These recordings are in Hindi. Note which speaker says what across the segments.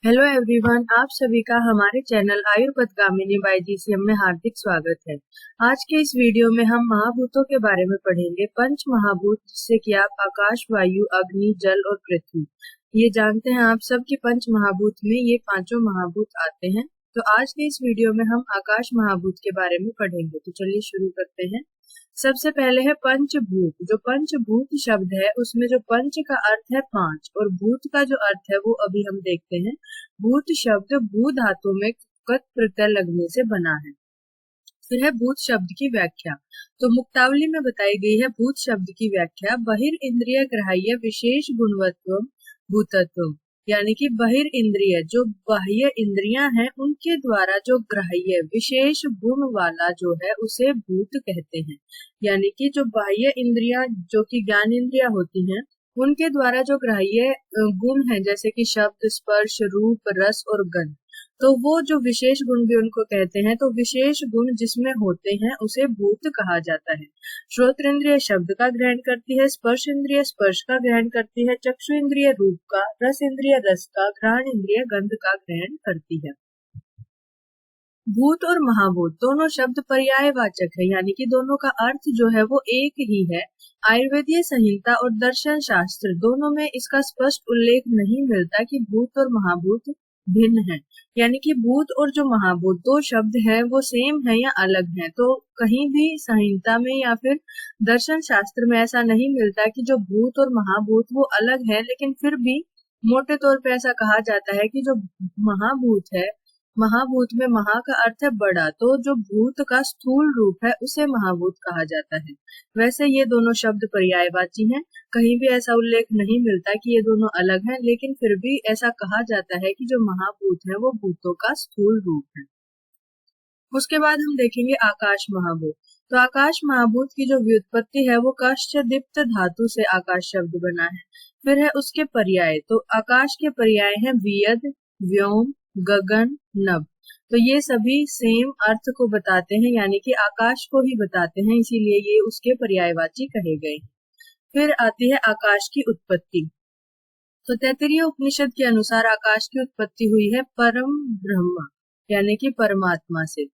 Speaker 1: हेलो एवरीवन, आप सभी का हमारे चैनल आयुर्पदगामिनी बाय जीसीएम में हार्दिक स्वागत है। आज के इस वीडियो में हम महाभूतों के बारे में पढ़ेंगे। पंच महाभूत, जिससे कि आप आकाश, वायु, अग्नि, जल और पृथ्वी, ये जानते हैं आप सब कि पंच महाभूत में ये पांचों महाभूत आते हैं। तो आज के इस वीडियो में हम आकाश महाभूत के बारे में पढ़ेंगे। तो चलिए शुरू करते हैं। सबसे पहले है पंचभूत। जो पंचभूत शब्द है उसमें जो पंच का अर्थ है पांच और भूत का जो अर्थ है वो अभी हम देखते हैं। भूत शब्द भू धातु में कत प्रत्यय लगने से बना है। फिर है भूत शब्द की व्याख्या। तो मुक्तावली में बताई गई है भूत शब्द की व्याख्या। बहिर इंद्रिय ग्राह्य विशेष गुणवत्व भूतत्व, यानी कि बहिर इंद्रिय जो बाह्य इंद्रियां हैं उनके द्वारा जो ग्राह्य विशेष गुण वाला जो है उसे भूत कहते हैं। यानी कि जो बाह्य इंद्रियां जो कि ज्ञान इंद्रियां होती हैं उनके द्वारा जो ग्राह्य गुण है, जैसे कि शब्द, स्पर्श, रूप, रस और गंध, तो वो जो विशेष गुण भी उनको कहते हैं। तो विशेष गुण जिसमें होते हैं उसे भूत कहा जाता है। श्रोत्र इंद्रिय शब्द का ग्रहण करती है, स्पर्श इंद्रिय स्पर्श का ग्रहण करती है, चक्षु इंद्रिय रूप का, रस इंद्रिय रस का, घ्राण इंद्रिय गंध का ग्रहण करती है। भूत और महाभूत दोनों शब्द पर्यायवाचक है, यानी कि दोनों का अर्थ जो है वो एक ही है। आयुर्वेदीय संहिता और दर्शन शास्त्र दोनों में इसका स्पष्ट उल्लेख नहीं मिलता कि भूत और महाभूत भिन्न है। यानी कि भूत और जो महाभूत दो शब्द हैं वो सेम है या अलग हैं। तो कहीं भी संहिता में या फिर दर्शन शास्त्र में ऐसा नहीं मिलता कि जो भूत और महाभूत वो अलग है, लेकिन फिर भी मोटे तौर पे ऐसा कहा जाता है कि जो महाभूत है, महाभूत में महा का अर्थ है बड़ा, तो जो भूत का स्थूल रूप है उसे महाभूत कहा जाता है। वैसे ये दोनों शब्द पर्यायवाची हैं। कहीं भी ऐसा उल्लेख नहीं मिलता कि ये दोनों अलग हैं, लेकिन फिर भी ऐसा कहा जाता है कि जो महाभूत है वो भूतों का स्थूल रूप है। उसके बाद हम देखेंगे आकाश महाभूत। तो आकाश महाभूत की जो व्युत्पत्ति है वो काष्ठदीप्त धातु से आकाश शब्द बना है। फिर है उसके पर्याय। तो आकाश के पर्याय हैं वियद, व्योम, गगन, नभ। तो ये सभी सेम अर्थ को बताते हैं, यानी कि आकाश को ही बताते हैं, इसीलिए ये उसके पर्यायवाची कहे गए। फिर आती है आकाश की उत्पत्ति। तो तैत्तिरीय उपनिषद के अनुसार आकाश की उत्पत्ति हुई है परम ब्रह्म, यानी कि परमात्मा से।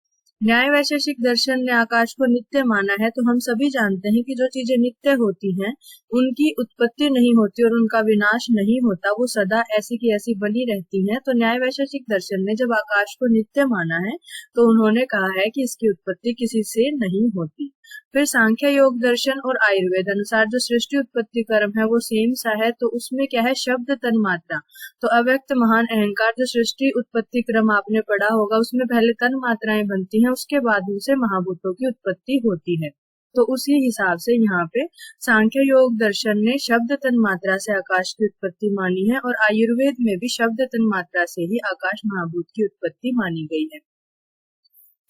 Speaker 1: न्याय वैशेषिक दर्शन ने आकाश को नित्य माना है। तो हम सभी जानते हैं कि जो चीजें नित्य होती हैं उनकी उत्पत्ति नहीं होती और उनका विनाश नहीं होता, वो सदा ऐसी की ऐसी बनी रहती हैं। तो न्याय वैशेषिक दर्शन ने जब आकाश को नित्य माना है तो उन्होंने कहा है कि इसकी उत्पत्ति किसी से नहीं होती। फिर सांख्य योग दर्शन और आयुर्वेद अनुसार जो सृष्टि उत्पत्ति क्रम है वो सेम सा है। तो उसमें क्या है, शब्द तन मात्रा। तो अव्यक्त महान अहंकार जो सृष्टि उत्पत्ति क्रम आपने पढ़ा होगा उसमें पहले तन मात्राएं बनती हैं, उसके बाद उनसे महाभूतों की उत्पत्ति होती है। तो उसी हिसाब से यहाँ पे सांख्य योग दर्शन ने शब्द तन मात्रा से आकाश की उत्पत्ति मानी है और आयुर्वेद में भी शब्द तन मात्रा से ही आकाश महाभूत की उत्पत्ति मानी गई है।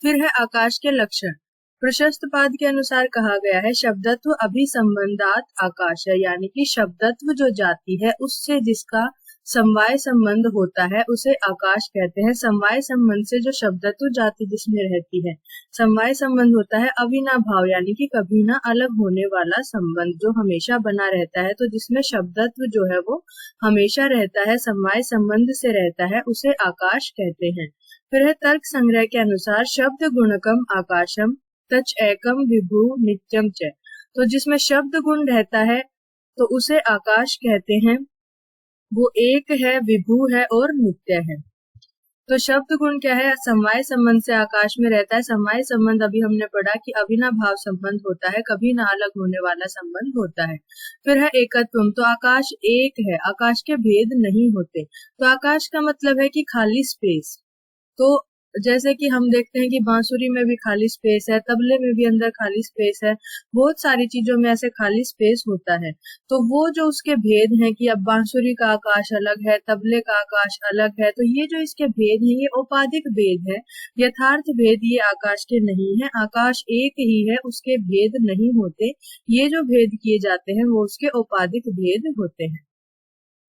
Speaker 1: फिर है आकाश के लक्षण। प्रशस्त पाद के अनुसार कहा गया है शब्दत्व अभिसंबंधात आकाश है, यानी कि शब्दत्व जो जाति है उससे जिसका समवाय संबंध होता है उसे आकाश कहते हैं। समवाय संबंध से जो शब्दत्व जाति जिसमें रहती है, समवाय संबंध होता है अविनाभाव, यानी कि कभी ना अलग होने वाला संबंध जो हमेशा बना रहता है। तो जिसमें शब्दत्व जो है वो हमेशा रहता है, समवाय संबंध से रहता है, उसे आकाश कहते हैं। फिर है तर्क संग्रह के अनुसार शब्द गुणकम आकाशम तच एकम विभु नित्यम च। तो जिसमें शब्द गुण रहता है तो उसे आकाश कहते हैं, वो एक है, विभु है और नित्य है। तो शब्द गुण क्या है, समवाय संबंध से आकाश में रहता है। समवाय संबंध अभी हमने पढ़ा कि अविनाभाव संबंध होता है, कभी ना अलग होने वाला संबंध होता है। फिर है एकत्वम। तो आकाश एक है, आकाश के भेद नहीं होते। तो आकाश का मतलब है कि खाली स्पेस। तो जैसे कि हम देखते हैं कि बांसुरी में भी खाली स्पेस है, तबले में भी अंदर खाली स्पेस है, बहुत सारी चीजों में ऐसे खाली स्पेस होता है। तो वो जो उसके भेद हैं कि अब बांसुरी का आकाश अलग है, तबले का आकाश अलग है, तो ये जो इसके भेद हैं ये औपाधिक भेद है। यथार्थ भेद ये आकाश के नहीं है। आकाश एक ही है, उसके भेद नहीं होते। ये जो भेद किए जाते हैं वो उसके औपाधिक भेद होते हैं।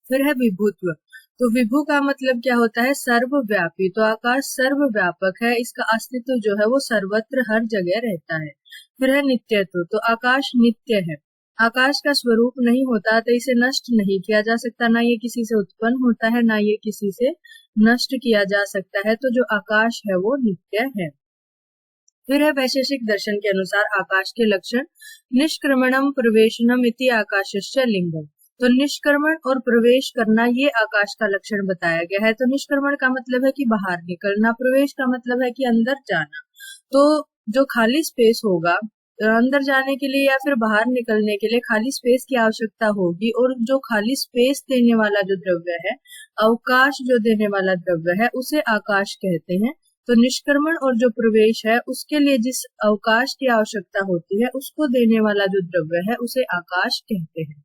Speaker 1: फिर है विभुत्व। तो विभु का मतलब क्या होता है, सर्वव्यापी। तो आकाश सर्वव्यापक है, इसका अस्तित्व जो है वो सर्वत्र हर जगह रहता है। फिर है नित्यत्व। तो आकाश नित्य है। आकाश का स्वरूप नहीं होता तो इसे नष्ट नहीं किया जा सकता, ना ये किसी से उत्पन्न होता है, ना ये किसी से नष्ट किया जा सकता है। तो जो आकाश है वो नित्य है। फिर है वैशेषिक दर्शन के अनुसार आकाश के लक्षण। निष्क्रमणम प्रवेशनम इति आकाशस्य लिंगम। तो निष्क्रमण और प्रवेश करना ये आकाश का लक्षण बताया गया है। तो निष्क्रमण का मतलब है कि बाहर निकलना, प्रवेश का मतलब है कि अंदर जाना। तो जो खाली स्पेस होगा, अंदर जाने के लिए या फिर बाहर निकलने के लिए खाली स्पेस की आवश्यकता होगी, और जो खाली स्पेस देने वाला जो द्रव्य है, अवकाश जो देने वाला द्रव्य है, उसे आकाश कहते हैं। तो निष्क्रमण और जो प्रवेश है उसके लिए जिस अवकाश की आवश्यकता होती है, उसको देने वाला जो द्रव्य है उसे आकाश कहते हैं।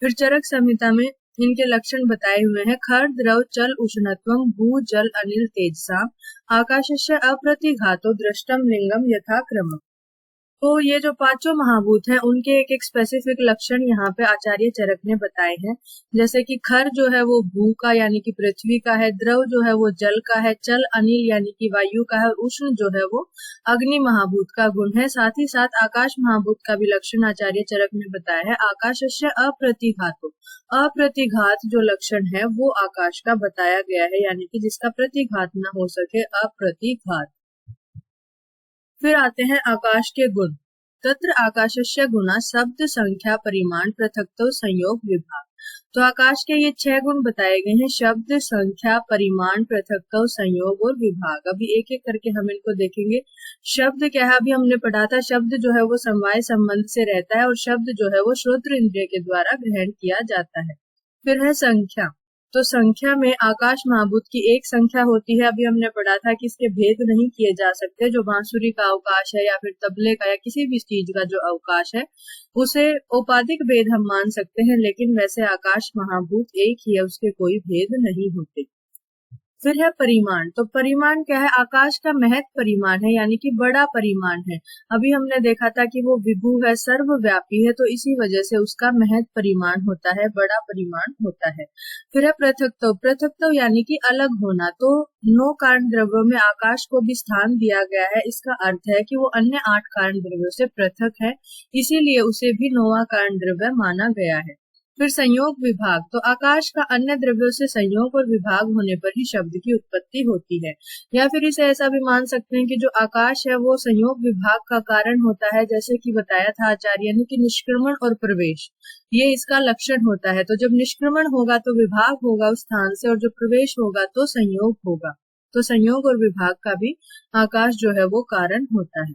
Speaker 1: फिर चरक संहिता में इनके लक्षण बताए हुए हैं। खर द्रव चल उष्णत्वम भू जल अनिल तेजसा आकाशस्य अप्रतिघातो दृष्टम लिंगम यथाक्रम। तो ये जो पांचों महाभूत हैं उनके एक एक स्पेसिफिक लक्षण यहाँ पे आचार्य चरक ने बताए हैं। जैसे कि खर जो है वो भू का यानी कि पृथ्वी का है, द्रव जो है वो जल का है, चल अनिल यानी कि वायु का है, और उष्ण जो है वो अग्नि महाभूत का गुण है। साथ ही साथ आकाश महाभूत का भी लक्षण आचार्य चरक ने बताया है। आकाशस्य अप्रतिघातो, अप्रतिघात जो लक्षण है वो आकाश का बताया गया है, यानी कि जिसका प्रतिघात न हो सके, अप्रतिघात। फिर आते हैं आकाश के गुण। तत्र आकाशस्य गुणा शब्द संख्या परिमाण पृथक्तो संयोग विभाग। तो आकाश के ये 6 गुण बताए गए हैं। शब्द संख्या परिमाण पृथक्तो संयोग और विभाग। अभी एक एक करके हम इनको देखेंगे। शब्द क्या है, अभी हमने पढ़ा था, शब्द जो है वो समवाय संबंध से रहता है, और शब्द जो है वो श्रोत्र इंद्रिय के द्वारा ग्रहण किया जाता है। फिर है संख्या। तो संख्या में आकाश महाभूत की एक संख्या होती है। अभी हमने पढ़ा था कि इसके भेद नहीं किए जा सकते। जो बांसुरी का अवकाश है या फिर तबले का या किसी भी चीज का जो अवकाश है, उसे औपाधिक भेद हम मान सकते हैं, लेकिन वैसे आकाश महाभूत एक ही है, उसके कोई भेद नहीं होते। फिर है परिमाण। तो परिमाण क्या है, आकाश का महत परिमाण है, यानी कि बड़ा परिमाण है। अभी हमने देखा था कि वो विभु है, सर्वव्यापी है, तो इसी वजह से उसका महत परिमाण होता है, बड़ा परिमाण होता है। फिर है पृथक्त्व। पृथक्त्व यानी कि अलग होना। तो 9 कारण द्रव्यों में आकाश को भी स्थान दिया गया है। इसका अर्थ है कि वो अन्य 8 कारण द्रव्यों से पृथक है, इसीलिए उसे भी 9वां कारण द्रव्य माना गया है। फिर संयोग विभाग। तो आकाश का अन्य द्रव्यों से संयोग और विभाग होने पर ही शब्द की उत्पत्ति होती है। या फिर इसे ऐसा भी मान सकते हैं कि जो आकाश है वो संयोग विभाग का कारण होता है, जैसे कि बताया था आचार्य ने कि निष्क्रमण और प्रवेश ये इसका लक्षण होता है। तो जब निष्क्रमण होगा तो विभाग होगा उस स्थान से, और जो प्रवेश होगा तो संयोग होगा। तो संयोग और विभाग का भी आकाश जो है वो कारण होता है।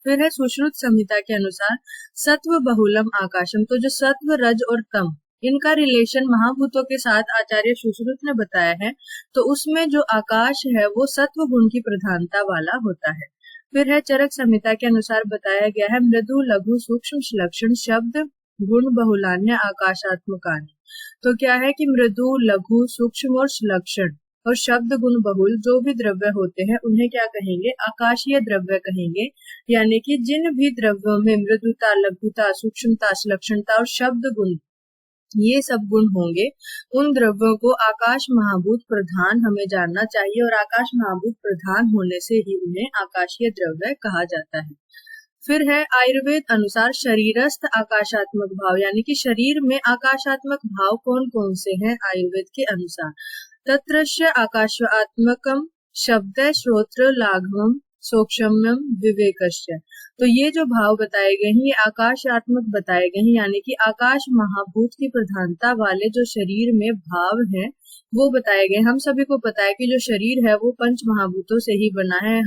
Speaker 1: फिर है सुश्रुत संहिता के अनुसार सत्व बहुलम आकाशम। तो जो सत्व, रज और तम, इनका रिलेशन महाभूतों के साथ आचार्य सुश्रुत ने बताया है। तो उसमें जो आकाश है वो सत्व गुण की प्रधानता वाला होता है। फिर है चरक संहिता के अनुसार बताया गया है मृदु लघु सूक्ष्म लक्षण शब्द गुण बहुलान्य आकाशात्मकानि। तो क्या है कि मृदु, लघु, सूक्ष्म और लक्षण और शब्द गुण बहुल जो भी द्रव्य होते हैं उन्हें क्या कहेंगे, आकाशीय द्रव्य कहेंगे। यानी कि जिन भी द्रव्यों में मृदुता, लघुता, सूक्ष्मता, लक्षणता और शब्द गुण ये सब गुण होंगे, उन द्रव्यों को आकाश महाभूत प्रधान हमें जानना चाहिए, और आकाश महाभूत प्रधान होने से ही उन्हें आकाशीय द्रव्य कहा जाता है। फिर है आयुर्वेद अनुसार शरीरस्थ आकाशात्मक भाव, यानी कि शरीर में आकाशात्मक भाव कौन कौन से हैं आयुर्वेद के अनुसार। तत्रस्य आकाशात्मकम शब्द श्रोत्र लाघवम सूक्ष्मम विवेकस्य। तो ये जो भाव बताए गए हैं ये आकाशात्मक बताए गए हैं, यानी कि आकाश महाभूत की प्रधानता वाले जो शरीर में भाव हैं वो बताए गए। हम सभी को पता है कि जो शरीर है वो पंच महाभूतों से ही बना है,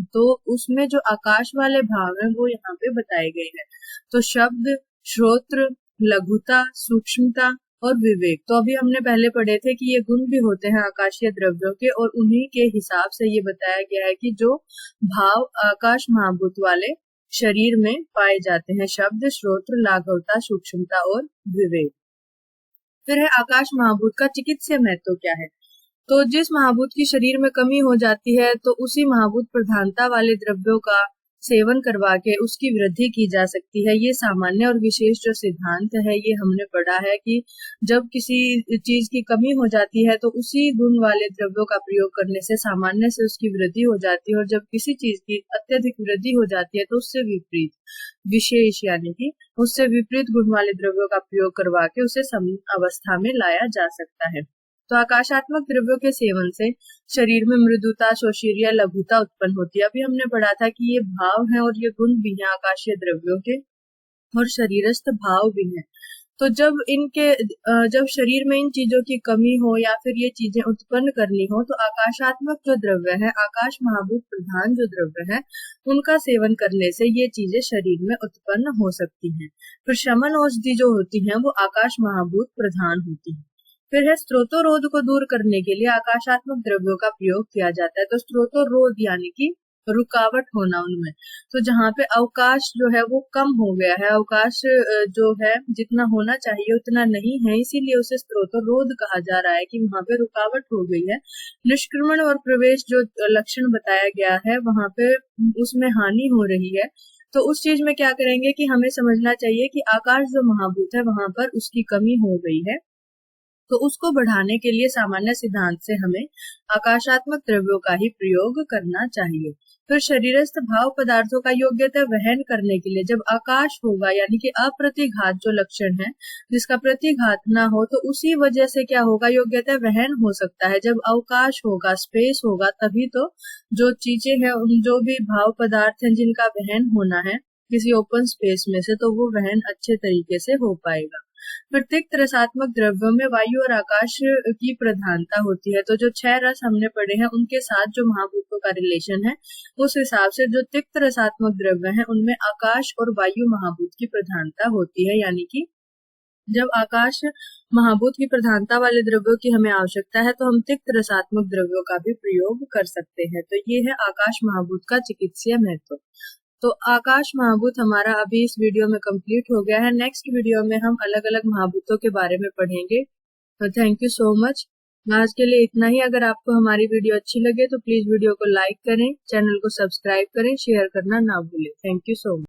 Speaker 1: तो उसमें जो आकाश वाले भाव हैं वो यहाँ पे बताए गए हैं। तो शब्द, श्रोत्र, लघुता, सूक्ष्मता और विवेक। तो अभी हमने पहले पढ़े थे कि ये गुण भी होते हैं आकाशीय द्रव्यों के, और उन्हीं के हिसाब से ये बताया गया है कि जो भाव आकाश महाभूत वाले शरीर में पाए जाते हैं, शब्द, श्रोत्र, लाघवता, सूक्ष्मता और विवेक। फिर है आकाश महाभूत का चिकित्सीय महत्व क्या है। तो जिस महाभूत की शरीर में कमी हो जाती है तो उसी महाभूत प्रधानता वाले द्रव्यों का सेवन करवा के उसकी वृद्धि की जा सकती है। ये सामान्य और विशेष जो सिद्धांत है ये हमने पढ़ा है कि जब किसी चीज की कमी हो जाती है तो उसी गुण वाले द्रव्यों का प्रयोग करने से सामान्य से उसकी वृद्धि हो जाती है, और जब किसी चीज की अत्यधिक वृद्धि हो जाती है तो उससे विपरीत विशेष यानी कि उससे विपरीत गुण वाले द्रव्यों का प्रयोग करवा के उसे सम अवस्था में लाया जा सकता है। तो आकाशात्मक द्रव्यों के सेवन से शरीर में मृदुता, शोषिर्य, लघुता उत्पन्न होती है। अभी हमने पढ़ा था कि ये भाव है और ये गुण भी हैं आकाशीय द्रव्यों के, और शरीरस्थ भाव भी हैं। तो जब शरीर में इन चीजों की कमी हो या फिर ये चीजें उत्पन्न करनी हो तो आकाशात्मक जो द्रव्य है, आकाश महाभूत प्रधान जो द्रव्य है, उनका सेवन करने से ये चीजें शरीर में उत्पन्न हो सकती हैं। फिर शमन औषधि जो होती है वो आकाश महाभूत प्रधान होती है। फिर है स्त्रोतोरोध को दूर करने के लिए आकाशात्मक द्रव्यों का प्रयोग किया जाता है। तो स्त्रोतोरोध यानी कि रुकावट होना उनमें, तो जहाँ पे अवकाश जो है वो कम हो गया है, अवकाश जो है जितना होना चाहिए उतना नहीं है, इसीलिए उसे स्त्रोतोरोध कहा जा रहा है कि वहां पे रुकावट हो गई है। निष्क्रमण और प्रवेश जो लक्षण बताया गया है वहां पे उसमें हानि हो रही है। तो उस चीज में क्या करेंगे कि हमें समझना चाहिए कि आकाश जो महाभूत है वहां पर उसकी कमी हो गई है, तो उसको बढ़ाने के लिए सामान्य सिद्धांत से हमें आकाशात्मक द्रव्यों का ही प्रयोग करना चाहिए। फिर शरीरस्थ भाव पदार्थों का योग्यता वहन करने के लिए जब आकाश होगा यानी कि अप्रतिघात जो लक्षण है जिसका प्रतिघात ना हो, तो उसी वजह से क्या होगा, योग्यता वहन हो सकता है। जब अवकाश होगा, स्पेस होगा, तभी तो जो चीजें हैं, जो भी भाव पदार्थ हैं जिनका वहन होना है किसी ओपन स्पेस में से, तो वो वहन अच्छे तरीके से हो पाएगा। फिर तिक्त रसात्मक द्रव्यों में वायु और आकाश की प्रधानता होती है। तो जो 6 रस हमने पढ़े हैं उनके साथ जो महाभूतों का रिलेशन है, उस हिसाब से जो तिक्त रसात्मक द्रव्य हैं उनमें आकाश और वायु महाभूत की प्रधानता होती है। यानी कि जब आकाश महाभूत की प्रधानता वाले द्रव्यों की हमें आवश्यकता है तो हम तिक्त रसात्मक द्रव्यों का भी प्रयोग कर सकते हैं। तो ये है आकाश महाभूत का चिकित्सीय महत्व। तो आकाश महाभूत हमारा अभी इस वीडियो में कंप्लीट हो गया है। नेक्स्ट वीडियो में हम अलग अलग महाभूतों के बारे में पढ़ेंगे। तो थैंक यू सो मच। आज के लिए इतना ही। अगर आपको हमारी वीडियो अच्छी लगे तो प्लीज वीडियो को लाइक करें, चैनल को सब्सक्राइब करें, शेयर करना ना भूलें। Thank you so much.